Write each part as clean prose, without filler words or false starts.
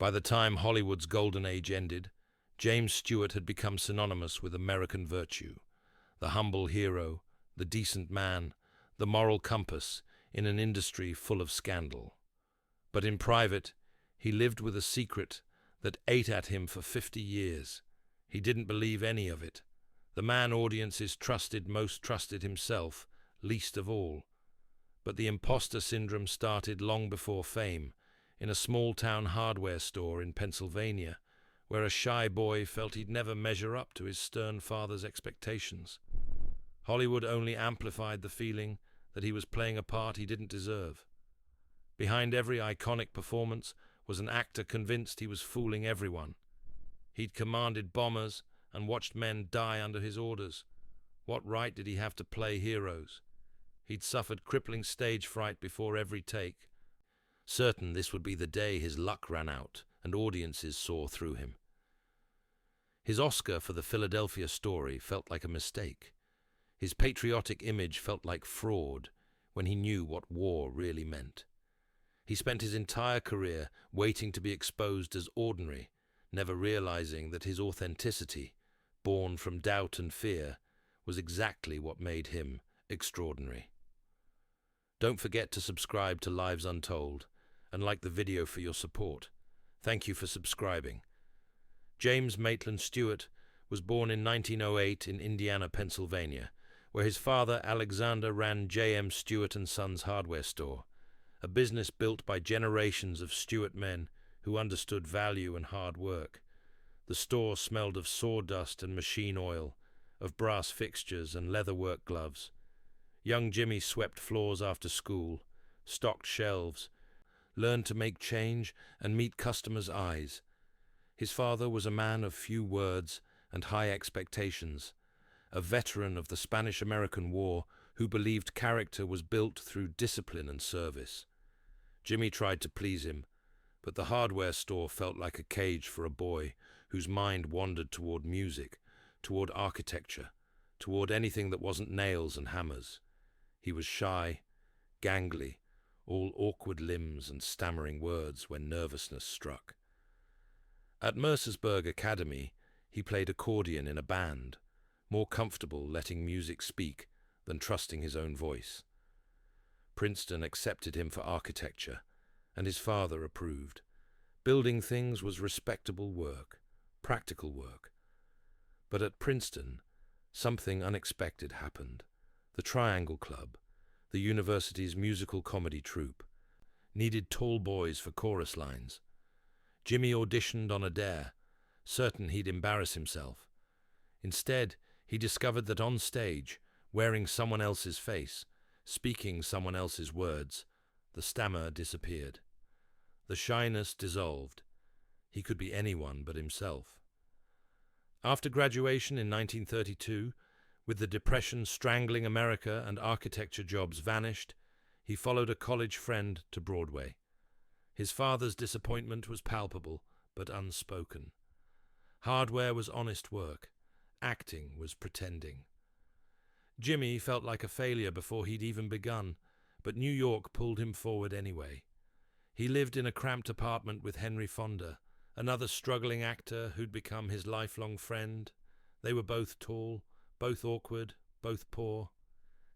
By the time Hollywood's golden age ended, James Stewart had become synonymous with American virtue, the humble hero, the decent man, the moral compass in an industry full of scandal. But in private, he lived with a secret that ate at him for 50 years. He didn't believe any of it. The man audiences trusted most trusted himself, least of all. But the impostor syndrome started long before fame, in a small-town hardware store in Pennsylvania, where a shy boy felt he'd never measure up to his stern father's expectations. Hollywood only amplified the feeling that he was playing a part he didn't deserve. Behind every iconic performance was an actor convinced he was fooling everyone. He'd commanded bombers and watched men die under his orders. What right did he have to play heroes? He'd suffered crippling stage fright before every take, certain this would be the day his luck ran out and audiences saw through him. His Oscar for the Philadelphia story felt like a mistake. His patriotic image felt like fraud when he knew what war really meant. He spent his entire career waiting to be exposed as ordinary, never realizing that his authenticity, born from doubt and fear, was exactly what made him extraordinary. Don't forget to subscribe to Lives Untold and like the video for your support. Thank you for subscribing. James Maitland Stewart was born in 1908 in Indiana, Pennsylvania, where his father Alexander ran J.M. Stewart & Sons hardware store, a business built by generations of Stewart men who understood value and hard work. The store smelled of sawdust and machine oil, of brass fixtures and leatherwork gloves. Young Jimmy swept floors after school, stocked shelves, learned to make change and meet customers' eyes. His father was a man of few words and high expectations, a veteran of the Spanish-American War who believed character was built through discipline and service. Jimmy tried to please him, but the hardware store felt like a cage for a boy whose mind wandered toward music, toward architecture, toward anything that wasn't nails and hammers. He was shy, gangly, all awkward limbs and stammering words when nervousness struck. At Mercersburg Academy, he played accordion in a band, more comfortable letting music speak than trusting his own voice. Princeton accepted him for architecture, and his father approved. Building things was respectable work, practical work. But at Princeton, something unexpected happened. The Triangle Club, the university's musical comedy troupe, needed tall boys for chorus lines. Jimmy auditioned on a dare, certain he'd embarrass himself. Instead, he discovered that on stage, wearing someone else's face, speaking someone else's words, the stammer disappeared. The shyness dissolved. He could be anyone but himself. After graduation in 1932, with the Depression strangling America and architecture jobs vanished, he followed a college friend to Broadway. His father's disappointment was palpable, but unspoken. Hardware was honest work. Acting was pretending. Jimmy felt like a failure before he'd even begun, but New York pulled him forward anyway. He lived in a cramped apartment with Henry Fonda, another struggling actor who'd become his lifelong friend. They were both tall, both awkward, both poor.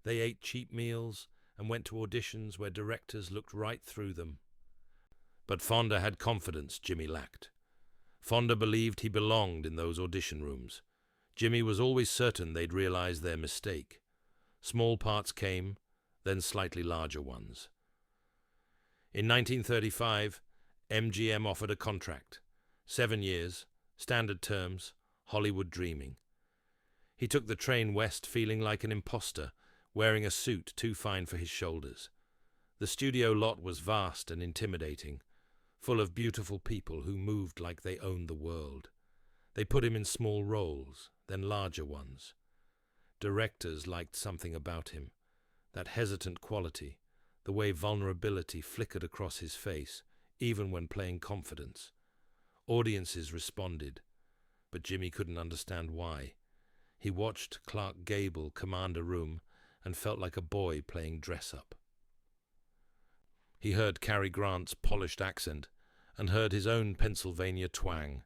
They ate cheap meals and went to auditions where directors looked right through them. But Fonda had confidence Jimmy lacked. Fonda believed he belonged in those audition rooms. Jimmy was always certain they'd realize their mistake. Small parts came, then slightly larger ones. In 1935, MGM offered a contract. 7 years, standard terms, Hollywood dreaming. He took the train west feeling like an impostor, wearing a suit too fine for his shoulders. The studio lot was vast and intimidating, full of beautiful people who moved like they owned the world. They put him in small roles, then larger ones. Directors liked something about him, that hesitant quality, the way vulnerability flickered across his face, even when playing confidence. Audiences responded, but Jimmy couldn't understand why. He watched Clark Gable command a room and felt like a boy playing dress-up. He heard Cary Grant's polished accent and heard his own Pennsylvania twang.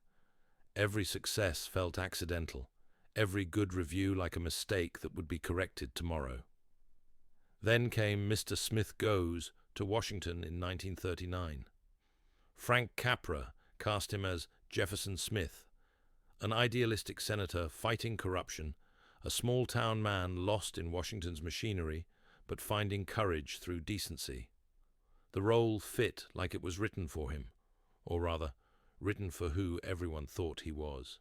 Every success felt accidental, every good review like a mistake that would be corrected tomorrow. Then came Mr. Smith Goes to Washington in 1939. Frank Capra cast him as Jefferson Smith, an idealistic senator fighting corruption, a small-town man lost in Washington's machinery, but finding courage through decency. The role fit like it was written for him, or rather, written for who everyone thought he was.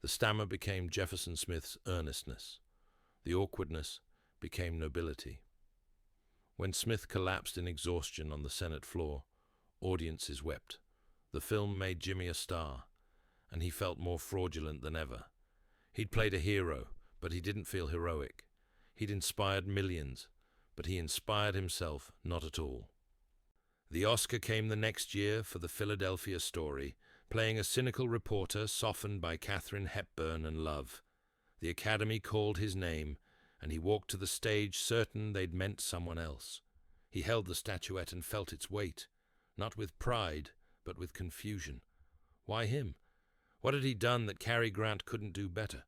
The stammer became Jefferson Smith's earnestness. The awkwardness became nobility. When Smith collapsed in exhaustion on the Senate floor, audiences wept. The film made Jimmy a star, and he felt more fraudulent than ever. He'd played a hero, but he didn't feel heroic. He'd inspired millions, but he inspired himself not at all. The Oscar came the next year for The Philadelphia Story, playing a cynical reporter softened by Katharine Hepburn and love. The Academy called his name, and he walked to the stage certain they'd meant someone else. He held the statuette and felt its weight, not with pride, but with confusion. Why him? What had he done that Cary Grant couldn't do better,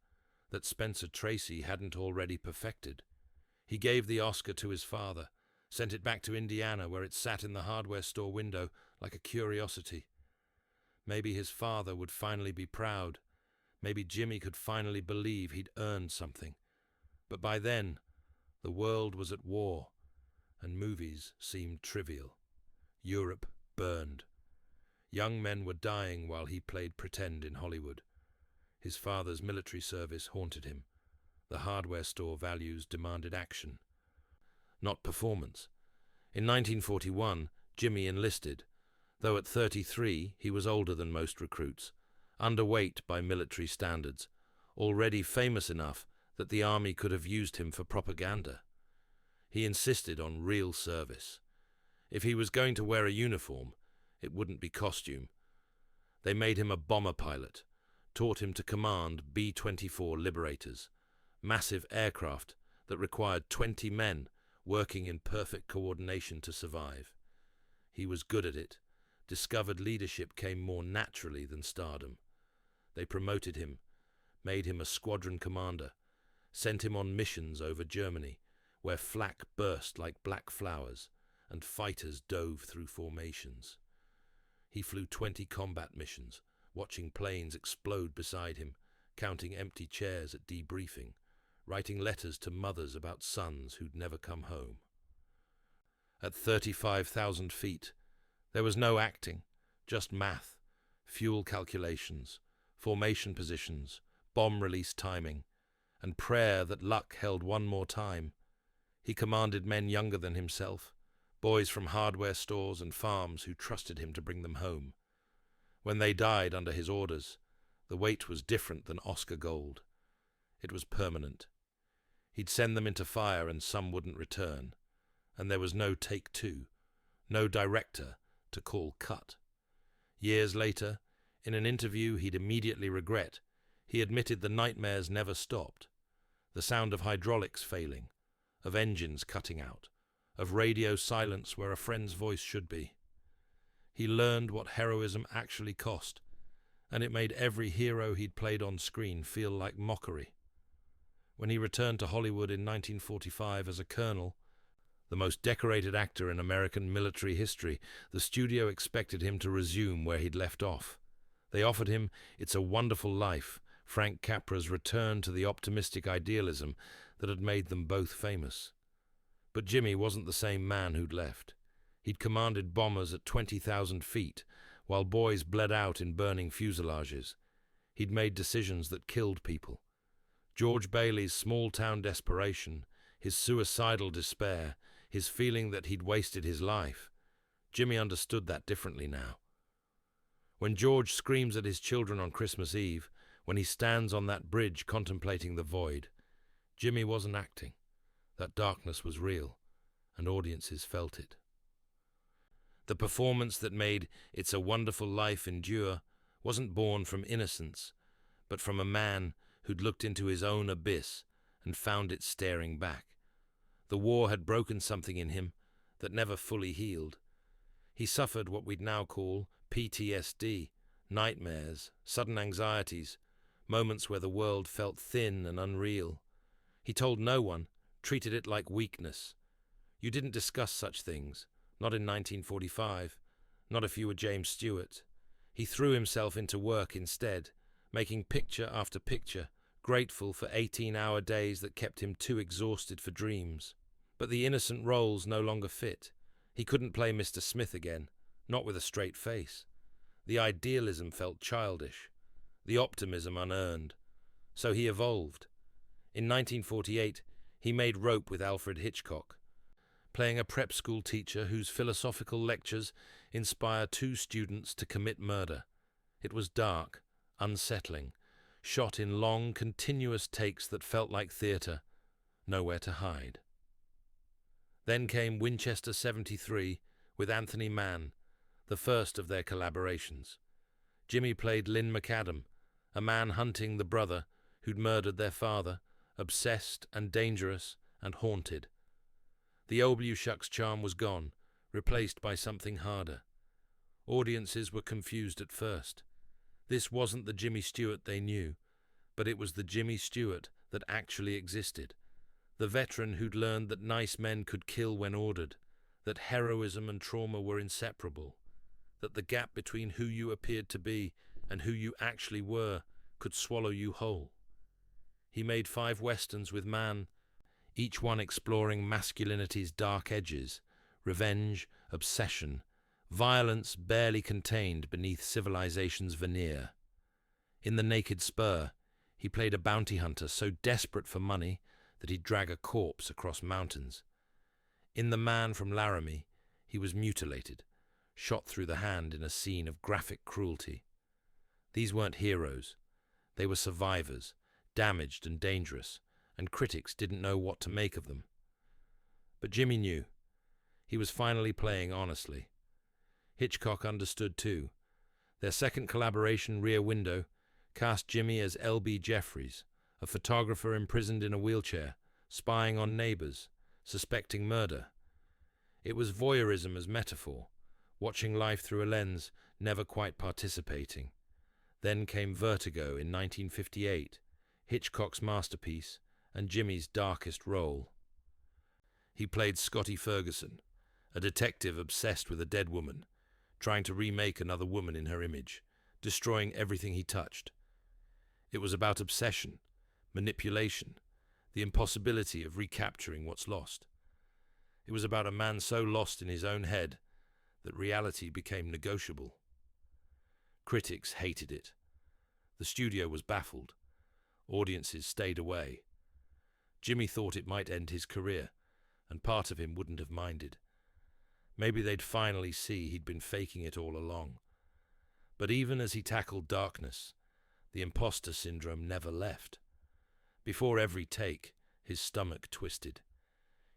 that Spencer Tracy hadn't already perfected? He gave the Oscar to his father, sent it back to Indiana where it sat in the hardware store window like a curiosity. Maybe his father would finally be proud. Maybe Jimmy could finally believe he'd earned something. But by then, the world was at war, and movies seemed trivial. Europe burned. Young men were dying while he played pretend in Hollywood. His father's military service haunted him. The hardware store values demanded action, not performance. In 1941, Jimmy enlisted. Though at 33, he was older than most recruits, underweight by military standards, already famous enough that the army could have used him for propaganda. He insisted on real service. If he was going to wear a uniform, it wouldn't be costume. They made him a bomber pilot, taught him to command B-24 Liberators, massive aircraft that required 20 men working in perfect coordination to survive. He was good at it. Discovered leadership came more naturally than stardom. They promoted him, made him a squadron commander, sent him on missions over Germany, where flak burst like black flowers and fighters dove through formations. He flew 20 combat missions, watching planes explode beside him, counting empty chairs at debriefing, writing letters to mothers about sons who'd never come home. At 35,000 feet, there was no acting, just math, fuel calculations, formation positions, bomb release timing, and prayer that luck held one more time. He commanded men younger than himself, boys from hardware stores and farms who trusted him to bring them home. When they died under his orders, the weight was different than Oscar gold. It was permanent. He'd send them into fire and some wouldn't return, and there was no take two, no director to call cut. Years later, in an interview he'd immediately regret, he admitted the nightmares never stopped. The sound of hydraulics failing, of engines cutting out, of radio silence where a friend's voice should be. He learned what heroism actually cost, and it made every hero he'd played on screen feel like mockery. When he returned to Hollywood in 1945 as a colonel, the most decorated actor in American military history, the studio expected him to resume where he'd left off. They offered him It's a Wonderful Life, Frank Capra's return to the optimistic idealism that had made them both famous. But Jimmy wasn't the same man who'd left. He'd commanded bombers at 20,000 feet, while boys bled out in burning fuselages. He'd made decisions that killed people. George Bailey's small-town desperation, his suicidal despair, his feeling that he'd wasted his life. Jimmy understood that differently now. When George screams at his children on Christmas Eve, when he stands on that bridge contemplating the void, Jimmy wasn't acting. That darkness was real, and audiences felt it. The performance that made It's a Wonderful Life endure wasn't born from innocence, but from a man who'd looked into his own abyss and found it staring back. The war had broken something in him that never fully healed. He suffered what we'd now call PTSD, nightmares, sudden anxieties, moments where the world felt thin and unreal. He told no one, treated it like weakness. You didn't discuss such things, not in 1945, not if you were James Stewart. He threw himself into work instead, making picture after picture, grateful for 18-hour days that kept him too exhausted for dreams. But the innocent roles no longer fit. He couldn't play Mr. Smith again, not with a straight face. The idealism felt childish, the optimism unearned. So he evolved. In 1948, he made Rope with Alfred Hitchcock, playing a prep school teacher whose philosophical lectures inspire two students to commit murder. It was dark, unsettling, shot in long, continuous takes that felt like theatre, nowhere to hide. Then came Winchester 73 with Anthony Mann, the first of their collaborations. Jimmy played Lynn McAdam, a man hunting the brother who'd murdered their father, obsessed and dangerous and haunted. The aw-shucks charm was gone, replaced by something harder. Audiences were confused at first. This wasn't the Jimmy Stewart they knew, but it was the Jimmy Stewart that actually existed. The veteran who'd learned that nice men could kill when ordered, that heroism and trauma were inseparable, that the gap between who you appeared to be and who you actually were could swallow you whole. He made 5 westerns with Mann, each one exploring masculinity's dark edges, revenge, obsession, violence barely contained beneath civilization's veneer. In The Naked Spur, he played a bounty hunter so desperate for money that he'd drag a corpse across mountains. In The Man from Laramie, he was mutilated, shot through the hand in a scene of graphic cruelty. These weren't heroes. They were survivors, damaged and dangerous, and critics didn't know what to make of them. But Jimmy knew. He was finally playing honestly. Hitchcock understood too. Their second collaboration, Rear Window, cast Jimmy as L.B. Jeffries, a photographer imprisoned in a wheelchair, spying on neighbors, suspecting murder. It was voyeurism as metaphor, watching life through a lens, never quite participating. Then came Vertigo in 1958, Hitchcock's masterpiece and Jimmy's darkest role. He played Scotty Ferguson, a detective obsessed with a dead woman, trying to remake another woman in her image, destroying everything he touched. It was about obsession, manipulation, the impossibility of recapturing what's lost. It was about a man so lost in his own head that reality became negotiable. Critics hated it. The studio was baffled. Audiences stayed away. Jimmy thought it might end his career, and part of him wouldn't have minded. Maybe they'd finally see he'd been faking it all along. But even as he tackled darkness, the impostor syndrome never left. Before every take, his stomach twisted.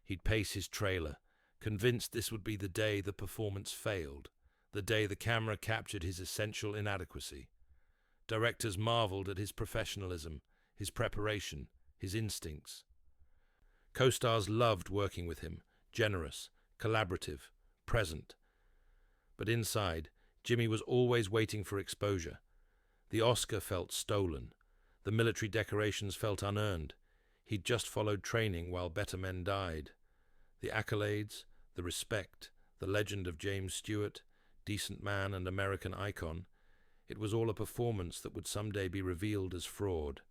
He'd pace his trailer, convinced this would be the day the performance failed, the day the camera captured his essential inadequacy. Directors marveled at his professionalism, his preparation, his instincts. Co-stars loved working with him, generous, collaborative, present. But inside, Jimmy was always waiting for exposure. The Oscar felt stolen. The military decorations felt unearned. He'd just followed training while better men died. The accolades, the respect, the legend of James Stewart, decent man and American icon, it was all a performance that would someday be revealed as fraud.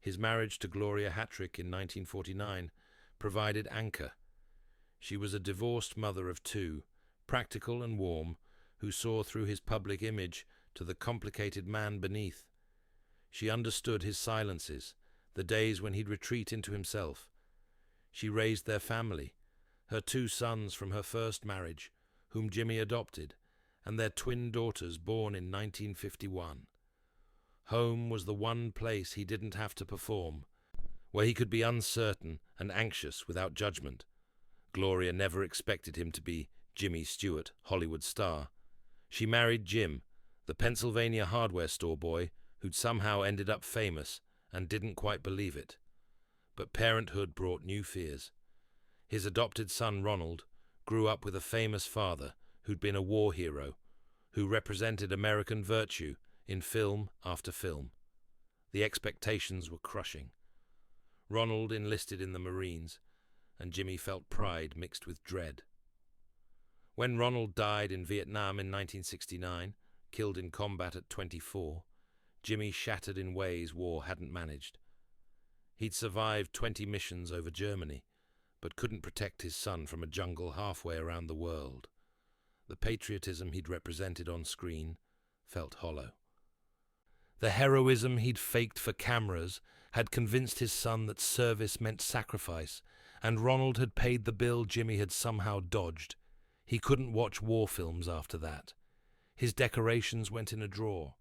His marriage to Gloria in 1949 provided anchor. She was a divorced mother of 2, practical and warm, who saw through his public image to the complicated man beneath. She understood his silences, the days when he'd retreat into himself. She raised their family, her 2 sons from her first marriage, whom Jimmy adopted, and their twin daughters born in 1951. Home was the one place he didn't have to perform, where he could be uncertain and anxious without judgment. Gloria never expected him to be Jimmy Stewart, Hollywood star. She married Jim, the Pennsylvania hardware store boy who'd somehow ended up famous and didn't quite believe it. But parenthood brought new fears. His adopted son, Ronald, grew up with a famous father who'd been a war hero, who represented American virtue in film after film. The expectations were crushing. Ronald enlisted in the Marines, and Jimmy felt pride mixed with dread. When Ronald died in Vietnam in 1969, killed in combat at 24, Jimmy shattered in ways war hadn't managed. He'd survived 20 missions over Germany, but couldn't protect his son from a jungle halfway around the world. The patriotism he'd represented on screen felt hollow. The heroism he'd faked for cameras had convinced his son that service meant sacrifice, and Ronald had paid the bill Jimmy had somehow dodged. He couldn't watch war films after that. His decorations went in a drawer.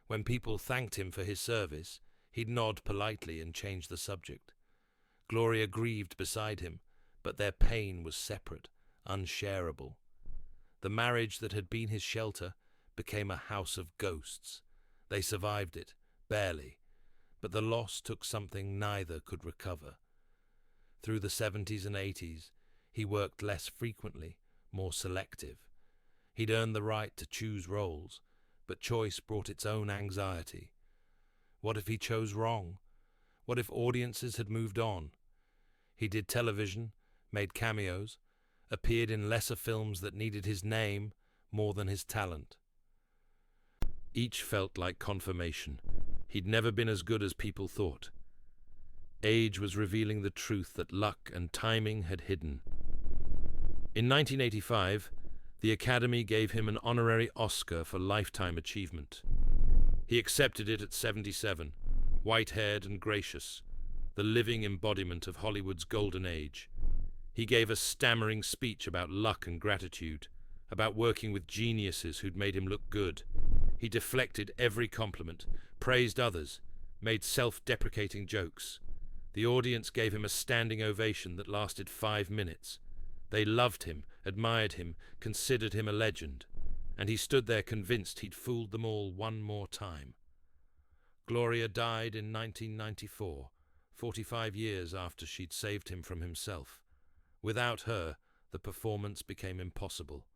When people thanked him for his service, he'd nod politely and change the subject. Gloria grieved beside him, but their pain was separate, unshareable. The marriage that had been his shelter became a house of ghosts. They survived it, barely, but the loss took something neither could recover. Through the 70s and 80s, he worked less frequently, more selective. He'd earned the right to choose roles, but choice brought its own anxiety. What if he chose wrong? What if audiences had moved on? He did television, made cameos, appeared in lesser films that needed his name more than his talent. Each felt like confirmation. He'd never been as good as people thought. Age was revealing the truth that luck and timing had hidden. In 1985, the Academy gave him an honorary Oscar for lifetime achievement. He accepted it at 77, white-haired and gracious, the living embodiment of Hollywood's golden age. He gave a stammering speech about luck and gratitude, about working with geniuses who'd made him look good. He deflected every compliment, praised others, made self-deprecating jokes. The audience gave him a standing ovation that lasted 5 minutes. They loved him, admired him, considered him a legend, and he stood there convinced he'd fooled them all one more time. Gloria died in 1994, 45 years after she'd saved him from himself. Without her, the performance became impossible.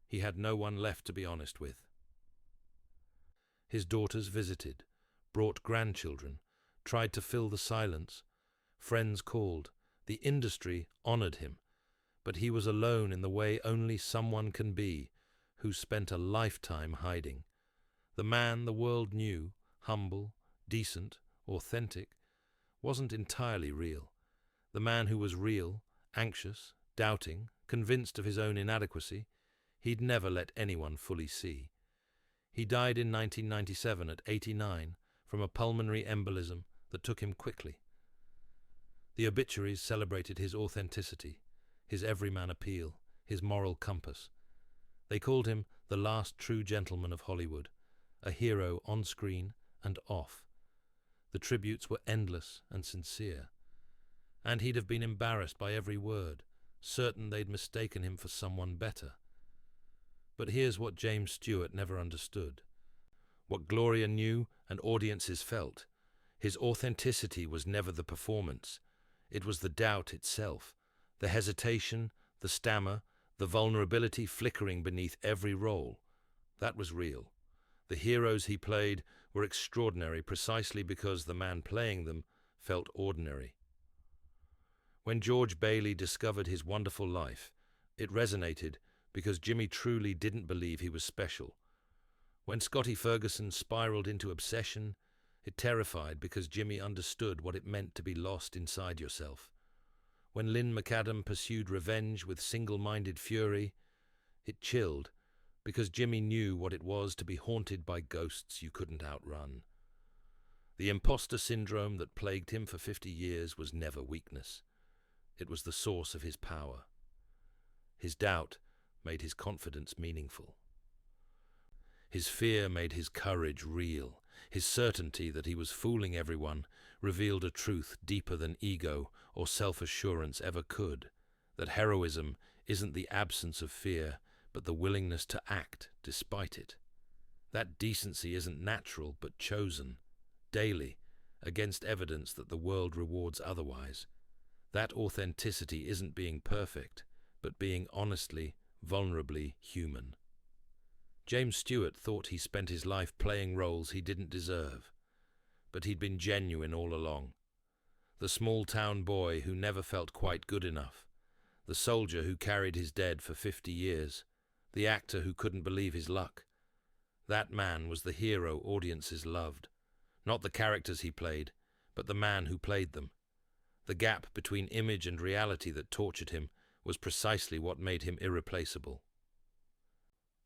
He had no one left to be honest with. His daughters visited, brought grandchildren, tried to fill the silence. Friends called. The industry honored him. But he was alone in the way only someone can be, who spent a lifetime hiding. The man the world knew, humble, decent, authentic, wasn't entirely real. The man who was real, anxious, doubting, convinced of his own inadequacy, he'd never let anyone fully see. He died in 1997 at 89 from a pulmonary embolism that took him quickly. The obituaries celebrated his authenticity, his everyman appeal, his moral compass. They called him the last true gentleman of Hollywood, a hero on screen and off. The tributes were endless and sincere. And he'd have been embarrassed by every word, certain they'd mistaken him for someone better. But here's what James Stewart never understood. What Gloria knew and audiences felt. His authenticity was never the performance. It was the doubt itself, the hesitation, the stammer, the vulnerability flickering beneath every role. That was real. The heroes he played were extraordinary precisely because the man playing them felt ordinary. When George Bailey discovered his wonderful life, it resonated because Jimmy truly didn't believe he was special. When Scotty Ferguson spiraled into obsession, it terrified because Jimmy understood what it meant to be lost inside yourself. When Lynn McAdam pursued revenge with single-minded fury, it chilled because Jimmy knew what it was to be haunted by ghosts you couldn't outrun. The impostor syndrome that plagued him for 50 years was never weakness. It was the source of his power. His doubt made his confidence meaningful. His fear made his courage real. His certainty that he was fooling everyone revealed a truth deeper than ego or self-assurance ever could, that heroism isn't the absence of fear, but the willingness to act despite it. That decency isn't natural but chosen, daily, against evidence that the world rewards otherwise. That authenticity isn't being perfect, but being honestly, vulnerably human. James Stewart thought he spent his life playing roles he didn't deserve, but he'd been genuine all along. The small-town boy who never felt quite good enough, the soldier who carried his dead for 50 years, the actor who couldn't believe his luck. That man was the hero audiences loved, not the characters he played, but the man who played them. The gap between image and reality that tortured him was precisely what made him irreplaceable.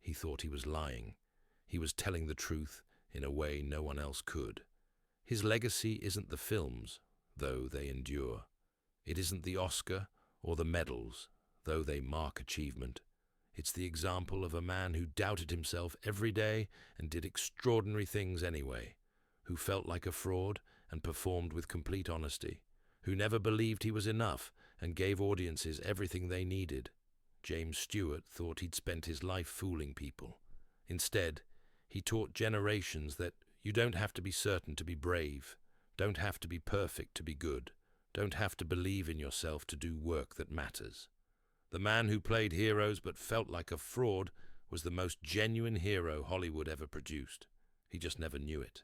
He thought he was lying. He was telling the truth in a way no one else could. His legacy isn't the films, though they endure. It isn't the Oscar or the medals, though they mark achievement. It's the example of a man who doubted himself every day and did extraordinary things anyway, who felt like a fraud and performed with complete honesty, who never believed he was enough and gave audiences everything they needed. James Stewart thought he'd spent his life fooling people. Instead, he taught generations that you don't have to be certain to be brave, don't have to be perfect to be good, don't have to believe in yourself to do work that matters. The man who played heroes but felt like a fraud was the most genuine hero Hollywood ever produced. He just never knew it.